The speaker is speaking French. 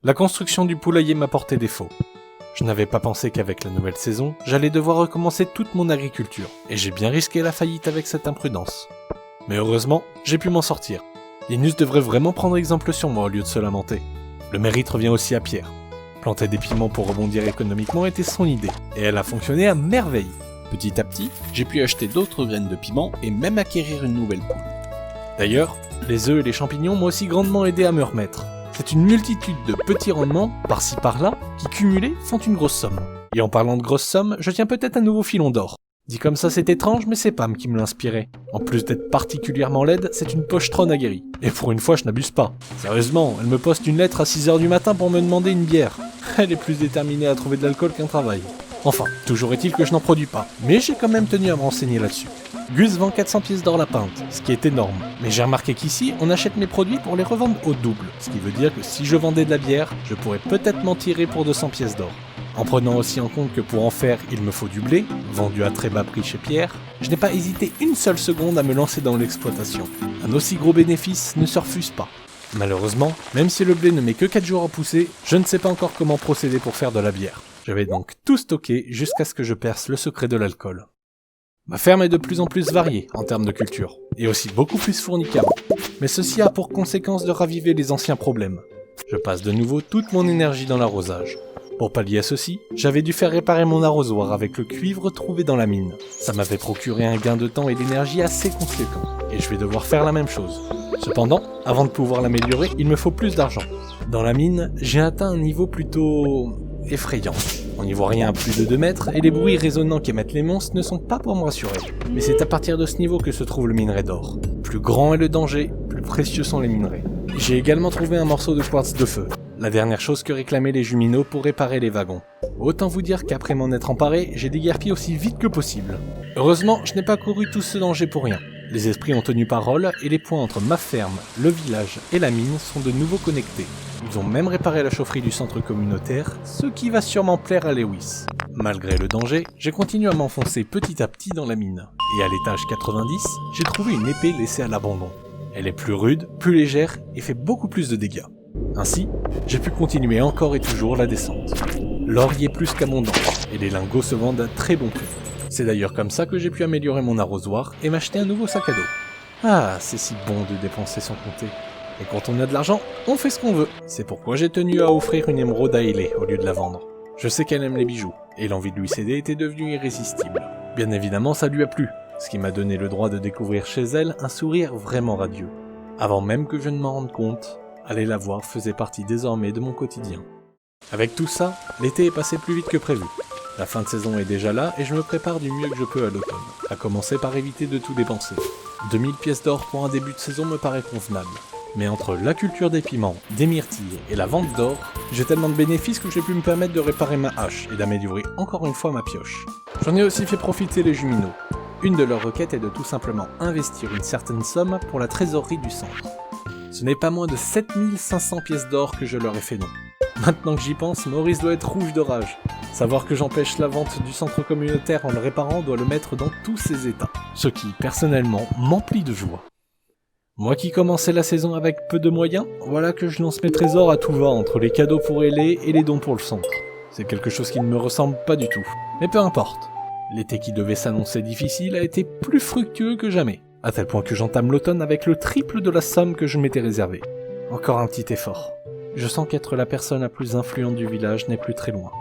La construction du poulailler m'a porté défaut. Je n'avais pas pensé qu'avec la nouvelle saison, j'allais devoir recommencer toute mon agriculture, et j'ai bien risqué la faillite avec cette imprudence. Mais heureusement, j'ai pu m'en sortir. Linus devrait vraiment prendre exemple sur moi au lieu de se lamenter. Le mérite revient aussi à Pierre. Planter des piments pour rebondir économiquement était son idée, et elle a fonctionné à merveille. Petit à petit, j'ai pu acheter d'autres graines de piment et même acquérir une nouvelle poule. D'ailleurs, les œufs et les champignons m'ont aussi grandement aidé à me remettre. C'est une multitude de petits rendements, par-ci par-là, qui cumulés font une grosse somme. Et en parlant de grosse somme, je tiens peut-être un nouveau filon d'or. Dit comme ça, c'est étrange, mais c'est Pam qui me l'inspirait. En plus d'être particulièrement laide, c'est une pochetronne aguerrie. Et pour une fois, je n'abuse pas. Sérieusement, elle me poste une lettre à 6h du matin pour me demander une bière. Elle est plus déterminée à trouver de l'alcool qu'un travail. Enfin, toujours est-il que je n'en produis pas. Mais j'ai quand même tenu à me renseigner là-dessus. Gus vend 400 pièces d'or la pinte, ce qui est énorme. Mais j'ai remarqué qu'ici, on achète mes produits pour les revendre au double. Ce qui veut dire que si je vendais de la bière, je pourrais peut-être m'en tirer pour 200 pièces d'or. En prenant aussi en compte que pour en faire, il me faut du blé, vendu à très bas prix chez Pierre, je n'ai pas hésité une seule seconde à me lancer dans l'exploitation. Un aussi gros bénéfice ne se refuse pas. Malheureusement, même si le blé ne met que 4 jours à pousser, je ne sais pas encore comment procéder pour faire de la bière. Je vais donc tout stocker jusqu'à ce que je perce le secret de l'alcool. Ma ferme est de plus en plus variée en termes de culture, et aussi beaucoup plus fournie qu'avant. Mais ceci a pour conséquence de raviver les anciens problèmes. Je passe de nouveau toute mon énergie dans l'arrosage. Pour pallier à ceci, j'avais dû faire réparer mon arrosoir avec le cuivre trouvé dans la mine. Ça m'avait procuré un gain de temps et d'énergie assez conséquent, et je vais devoir faire la même chose. Cependant, avant de pouvoir l'améliorer, il me faut plus d'argent. Dans la mine, j'ai atteint un niveau plutôt effrayant. On n'y voit rien à plus de 2 mètres, et les bruits résonnants qu'émettent les monstres ne sont pas pour me rassurer. Mais c'est à partir de ce niveau que se trouve le minerai d'or. Plus grand est le danger, plus précieux sont les minerais. J'ai également trouvé un morceau de quartz de feu, la dernière chose que réclamaient les Jumino pour réparer les wagons. Autant vous dire qu'après m'en être emparé, j'ai déguerpi aussi vite que possible. Heureusement, je n'ai pas couru tout ce danger pour rien. Les esprits ont tenu parole, et les points entre ma ferme, le village et la mine sont de nouveau connectés. Ils ont même réparé la chaufferie du centre communautaire, ce qui va sûrement plaire à Lewis. Malgré le danger, j'ai continué à m'enfoncer petit à petit dans la mine. Et à l'étage 90, j'ai trouvé une épée laissée à l'abandon. Elle est plus rude, plus légère et fait beaucoup plus de dégâts. Ainsi, j'ai pu continuer encore et toujours la descente. L'or y est plus qu'abondant, et les lingots se vendent à très bon prix. C'est d'ailleurs comme ça que j'ai pu améliorer mon arrosoir et m'acheter un nouveau sac à dos. Ah, c'est si bon de dépenser sans compter. Et quand on a de l'argent, on fait ce qu'on veut. C'est pourquoi j'ai tenu à offrir une émeraude à Hayley au lieu de la vendre. Je sais qu'elle aime les bijoux, et l'envie de lui céder était devenue irrésistible. Bien évidemment, ça lui a plu, ce qui m'a donné le droit de découvrir chez elle un sourire vraiment radieux. Avant même que je ne m'en rende compte, aller la voir faisait partie désormais de mon quotidien. Avec tout ça, l'été est passé plus vite que prévu. La fin de saison est déjà là et je me prépare du mieux que je peux à l'automne, à commencer par éviter de tout dépenser. 2000 pièces d'or pour un début de saison me paraît convenable. Mais entre la culture des piments, des myrtilles et la vente d'or, j'ai tellement de bénéfices que j'ai pu me permettre de réparer ma hache et d'améliorer encore une fois ma pioche. J'en ai aussi fait profiter les Jumino. Une de leurs requêtes est de tout simplement investir une certaine somme pour la trésorerie du centre. Ce n'est pas moins de 7500 pièces d'or que je leur ai fait don. Maintenant que j'y pense, Maurice doit être rouge de rage. Savoir que j'empêche la vente du centre communautaire en le réparant doit le mettre dans tous ses états. Ce qui, personnellement, m'emplit de joie. Moi qui commençais la saison avec peu de moyens, voilà que je lance mes trésors à tout va entre les cadeaux pour Hayley et les dons pour le centre. C'est quelque chose qui ne me ressemble pas du tout. Mais peu importe. L'été qui devait s'annoncer difficile a été plus fructueux que jamais. À tel point que j'entame l'automne avec le triple de la somme que je m'étais réservée. Encore un petit effort. Je sens qu'être la personne la plus influente du village n'est plus très loin.